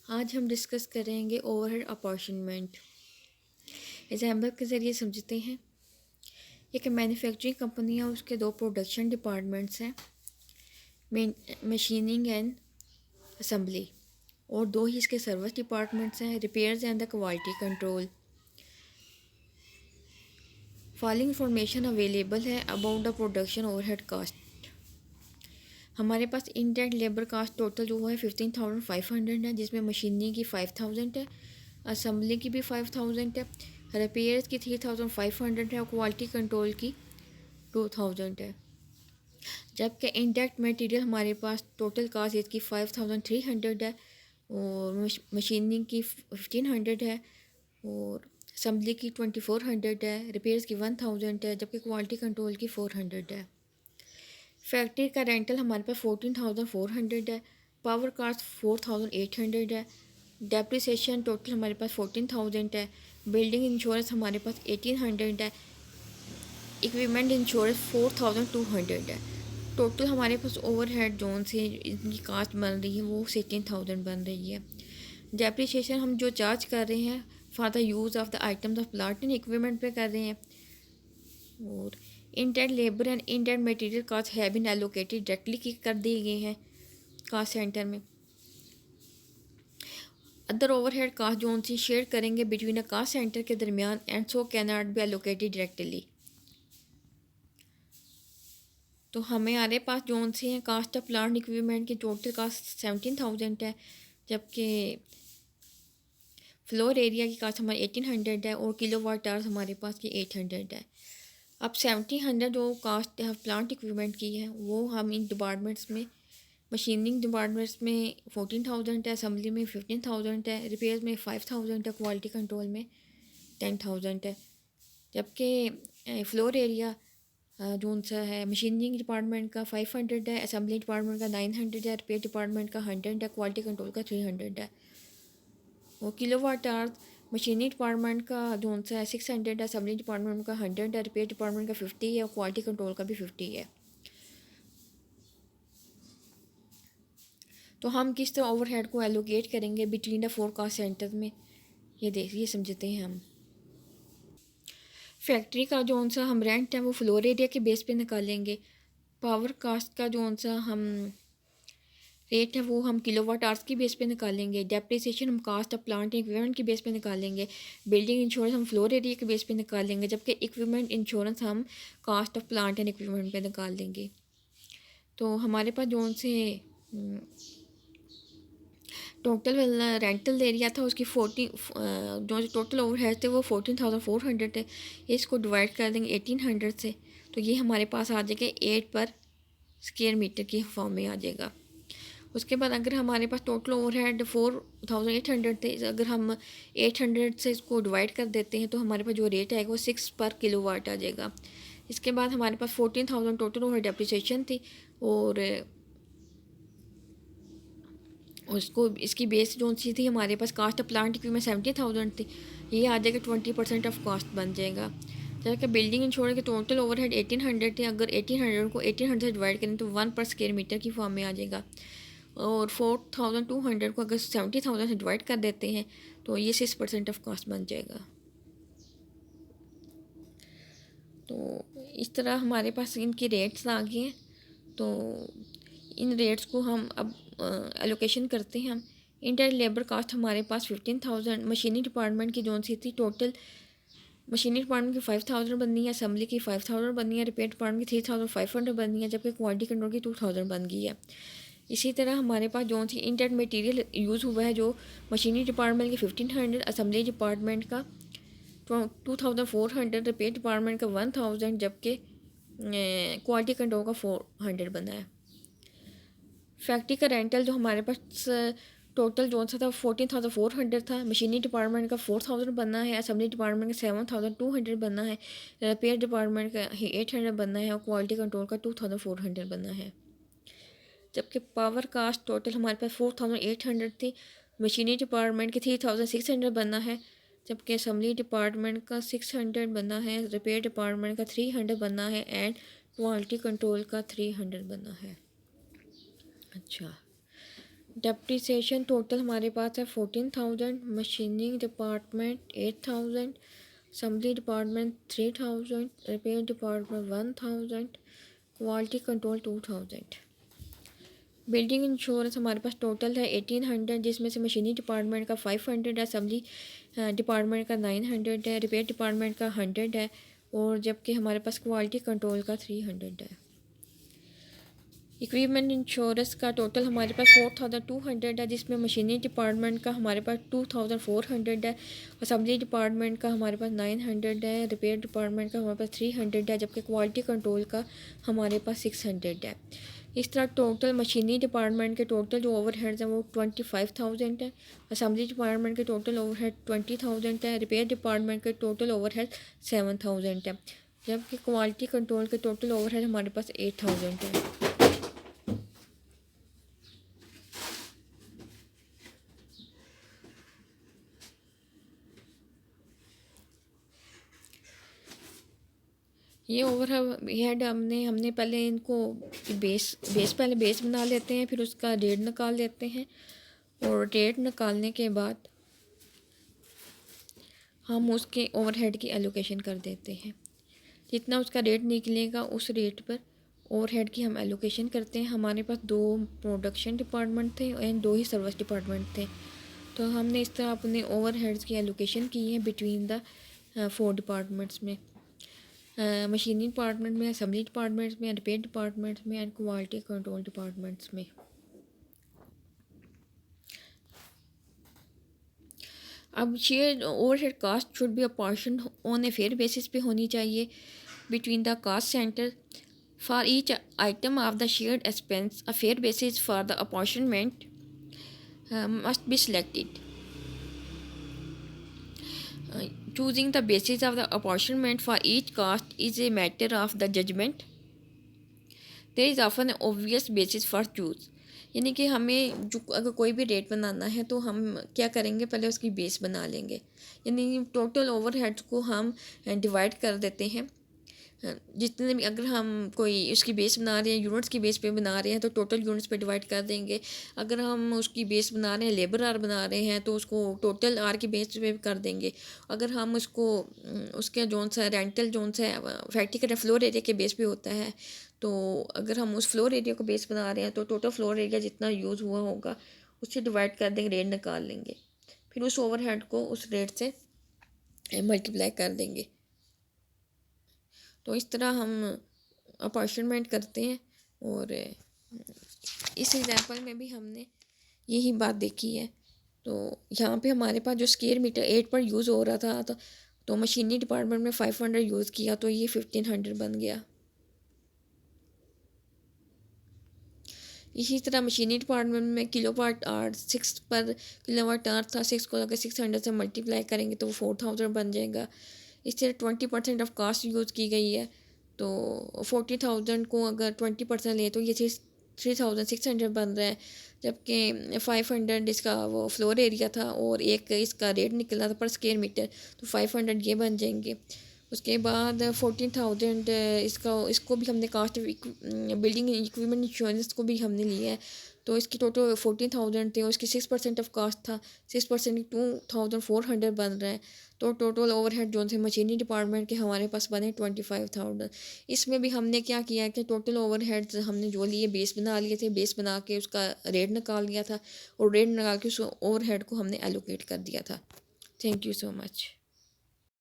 आज हम डिस्कस करेंगे ओवरहेड अपॉर्चुनमेंट। एग्जाम्पल के ज़रिए समझते हैं। एक मैन्युफैक्चरिंग कंपनी है, उसके दो प्रोडक्शन डिपार्टमेंट्स हैं, मशीनिंग एंड असम्बली, और दो ही इसके सर्विस डिपार्टमेंट्स हैं, repairs and the quality control. Following information available है about the production overhead cost. हमारे पास इनडायरेक्ट लेबर कास्ट टोटल जो है 15,500 है, जिसमें मशीनिंग की 5,000 है, असम्बली की भी 5,000 है, रिपेयर्स की 3,500 है और क्वालिटी कंट्रोल की 2,000 है। जबकि इंडायरेक्ट मटेरियल हमारे पास टोटल कास्ट इसकी 5,300 है और मशीनिंग की 1,500 है और असम्बली की 2,400 है, रिपेयर्स की 1,000 है, जबकि क्वालिटी कंट्रोल की 400 है। फैक्ट्री का रेंटल हमारे पास 14,400 है, पावर कास्ट 4,800 है, डेप्रिसिएशन टोटल हमारे पास 14,000 है, बिल्डिंग इंश्योरेंस हमारे पास 1,800 है, इक्विपमेंट इंश्योरेंस 4,200 है। टोटल हमारे पास ओवरहेड जोन से इनकी कास्ट बन रही है वो 16,000 बन रही है। डेप्रिसिएशन हम जो चार्ज कर रहे हैं for the use of the items of plant and equipment pay कर रहे हैं। और indeed labour and indeed material cost है बिन एलोकेटेड डायरेक्टली की कर दिए गए हैं कास्ट सेंटर में। अदर ओवरहेड कास्ट जोन से शेयर करेंगे बिटवीन अ कास्ट सेंटर के दरमियान and so cannot be allocated directly. तो हमारे पास जोन से हैं कास्ट ऑफ प्लांट इक्विपमेंट की टोटल कास्ट 17,000 है, जबकि फ्लोर एरिया की कास्ट हमारी 1,800 है और किलोवाट आवर्स हमारे पास की 800 है। अब 1,700 जो कास्ट प्लांट इक्विपमेंट की है वो हम इन डिपार्टमेंट्स में, मशीनिंग डिपार्टमेंट्स में 14,000 है, असम्बली में 15,000 है, रिपेयर्स में 5,000 है, क्वालिटी कंट्रोल में 10,000 है। जबकि फ्लोर एरिया जो सा है मशीनिंग डिपार्टमेंट का 500 है, असम्बली डिपार्टमेंट का 900 है, रिपेयर डिपार्टमेंट का 100 है, क्वालिटी कंट्रोल का 300 है। और किलोवाट आवर्स मशीनिंग डिपार्टमेंट का जो सा है 600 है, असम्बली डिपार्टमेंट का 100 है, रिपेयर डिपार्टमेंट का 50 है और क्वालिटी कंट्रोल का भी 50 है। तो हम किस तरह ओवरहेड को एलोकेट करेंगे between the four caste centre में, ये समझते हैं हम। फैक्ट्री का जो सा हम रेंट है वो फ्लोर एरिया के बेस पे निकालेंगे। पावर कास्ट का जो सा हम रेट है वो हम किलोवाट आवर्स की बेस पे निकालेंगे। डेप्रिसिएशन हम कास्ट ऑफ प्लांट इक्विपमेंट की बेस पे निकालेंगे। बिल्डिंग इंश्योरेंस हम फ्लोर एरिया के बेस पे निकालेंगे, जबकि इक्विपमेंट इंश्योरेंस हम cost of plant and equipment पे निकाल देंगे। तो हमारे पास जो से टोटल रेंटल एरिया था उसकी 40 जो टोटल ओवरहेड थे वो 14,400 है। इसको डिवाइड कर देंगे 1,800 से, तो ये हमारे पास आ जाएगा 8 पर स्क्वायर मीटर की फॉर्म में आ जाएगा। उसके बाद अगर हमारे पास टोटल ओवरहेड 4,800 थे, अगर हम 800 से इसको डिवाइड कर देते हैं तो हमारे पास जो रेट आएगा वो 6 पर किलोवाट आ जाएगा। इसके बाद हमारे पास 14,000 टोटल ओवर डेप्रिसिएशन थी और उसको इसकी बेस जो सी थी हमारे पास कास्ट ऑफ प्लांट की में 70,000 थी, ये आ जाएगा 20% ऑफ कॉस्ट बन जाएगा। जबकि बिल्डिंग इंश्योरेंस के टोटल ओवरहेड 1,800 थे, अगर 1,800 को 1,800 से डिवाइड करें तो 1 पर स्क्वायर मीटर की फॉर्म में आ जाएगा। और 4,200 को अगर 70,000 से डिवाइड कर देते हैं तो ये 6% ऑफ कॉस्ट बन जाएगा। तो इस तरह हमारे पास इनकी रेट्स आ गए हैं। तो इन रेट्स को हम अब एलोकेशन करते हैं हम। इंडायरेक्ट लेबर कास्ट हमारे पास 15,000, मशीनिंग डिपार्टमेंट की जोन सी थी टोटल मशीनिंग डिपार्टमेंट की 5,000 बननी है, असम्बली की 5,000 बननी है, रिपेयर डिपार्टमेंट की 3,500 बननी है, जबकि क्वालिटी कंट्रोल की 2,000 बन गई है। इसी तरह हमारे पास जो सी इंडायरेक्ट मटेरियल यूज़ हुआ है जो मशीनिंग डिपार्टमेंट की 1,500, असम्बली डिपार्टमेंट का 2,400, रिपेयर डिपार्टमेंट का 1,000, जबकि क्वालिटी कंट्रोल का 400 बना है। फैक्ट्री का रेंटल जो हमारे पास टोटल जो सा था 14,400 था, मशीनी डिपार्टमेंट का 4,000 बनना है, असम्बली डिपार्टमेंट का 7,200 बनना है, रिपेयर डिपार्टमेंट का 800 बनना है और क्वालिटी कंट्रोल का 2,400 बनना है। जबकि पावर कास्ट टोटल हमारे पास 4,800 थी, मशीनी डिपार्टमेंट की 3,600 बनना है, जबकि असम्बली डिपार्टमेंट का 600 बनना है, रिपेयर डिपार्टमेंट का 300 बनना है एंड क्वालिटी कंट्रोल का 300 बनना है। अच्छा, डेप्रिसिएशन टोटल हमारे पास है 14,000, machining department 8,000, assembly department 3,000, repair department 1,000, quality control 2,000। Building insurance हमारे पास टोटल है 1,800, जिसमें से मशीनी डिपार्टमेंट का 500 है, असम्बली डिपार्टमेंट का 900 है, रिपेयर डिपार्टमेंट का 100 है, और जबकि हमारे पास क्वालिटी कंट्रोल का 300 है। इक्विपमेंट इंश्योरेंस का टोटल हमारे पास 4,200 है, जिसमें मशीनी डिपार्टमेंट का हमारे पास 2,400 है, असम्बली डिपार्टमेंट का हमारे पास 900 है, रिपेयर डिपार्टमेंट का हमारे पास 300 है, जबकि क्वालिटी कंट्रोल का हमारे पास 600 है। इस तरह टोटल मशीनी डिपार्टमेंट के टोटल जो ओवरहेड्स हैं वो 25,000 है, असम्बली डिपार्टमेंट के टोटल ओवरहेड 20,000 है, रिपेयर डिपार्टमेंट के टोटल ओवरहेड 7,000 है, जबकि क्वालिटी कंट्रोल के टोटल ओवरहेड हमारे पास 8,000 है। ये ओवरहेड हमने पहले इनको बेस पहले बेस बना लेते हैं, फिर उसका रेट निकाल लेते हैं, और रेट निकालने के बाद हम उसके ओवरहेड की एलोकेशन कर देते हैं। जितना उसका रेट निकलेगा उस रेट पर ओवरहेड की हम एलोकेशन करते हैं। हमारे पास 2 प्रोडक्शन डिपार्टमेंट थे एंड 2 ही सर्विस डिपार्टमेंट थे, तो हमने इस तरह अपने ओवरहेड्स की एलोकेशन की है बिटवीन द 4 डिपार्टमेंट्स में, मशीनिंग डिपार्टमेंट में, असम्बली डिपार्टमेंट्स में, रिपेयर डिपार्टमेंट्स में एंड क्वालिटी कंट्रोल डिपार्टमेंट्स में। अब share overhead cost should be apportion on a fair basis पे होनी चाहिए between the cost centre for each item of the shared expense. A fair basis for the apportionment must be selected. Choosing the basis of the apportionment for each cost is a matter of the judgment. There is often an obvious basis for choose. यानी कि हमें जो अगर कोई भी rate बनाना है तो हम क्या करेंगे, पहले उसकी बेस बना लेंगे, यानी टोटल ओवरहेड्स को हम डिवाइड कर देते हैं। जितने भी अगर हम कोई उसकी बेस बना रहे हैं, यूनिट्स की बेस पे बना रहे हैं तो टोटल यूनिट्स पे डिवाइड कर देंगे। अगर हम उसकी बेस बना रहे हैं, लेबर आर बना रहे हैं, तो उसको टोटल आर की बेस पे कर देंगे। अगर हम उसको उसके जोन सा रेंटल जोन सा फैक्ट्री का फ्लोर एरिया के बेस पे होता है, तो अगर हम उस फ्लोर एरिया को बेस बना रहे हैं तो टोटल फ्लोर एरिया जितना यूज़ हुआ होगा उससे डिवाइड कर देंगे, रेट निकाल लेंगे, फिर उस ओवरहेड को उस रेट से मल्टीप्लाई कर देंगे। तो इस तरह हम अपॉर्चनमेंट करते हैं, और इस एग्जांपल में भी हमने यही बात देखी है। तो यहाँ पे हमारे पास जो स्क्वायर मीटर 8 पर यूज़ हो रहा था, तो मशीनी डिपार्टमेंट में 500 यूज़ किया तो ये 1500 बन गया। इसी तरह मशीनी डिपार्टमेंट में किलोवाट आवर 6 पर किलोवाट आवर था, 6 को अगर 600 से मल्टीप्लाई करेंगे तो वो 4000 बन जाएगा। इस तरह 20% ऑफ कास्ट यूज़ की गई है, तो 40,000 को अगर 20% ले तो ये 3,600 बन रहा है, जबकि 500 इसका वो फ्लोर एरिया था और एक इसका रेट निकला था पर स्क्वायर मीटर, तो 500 ये बन जाएंगे। उसके बाद 14,000 इसको भी हमने कास्ट बिल्डिंग इक्विपमेंट इंश्योरेंस को भी हमने लिया है, तो इसकी टोटल 14,000 थे और इसकी 6% ऑफ कास्ट था, 6% 2,400 बन रहा है। तो टोटल ओवरहेड जो थे मशीनी डिपार्टमेंट के हमारे पास बने 25,000। इसमें भी हमने क्या किया कि टोटल ओवरहेड्स हमने जो लिए बेस बना लिए थे, बेस बना के उसका रेट निकाल लिया था और रेट निकाल के उस ओवरहेड को हमने एलोकेट कर दिया था। Thank you so much.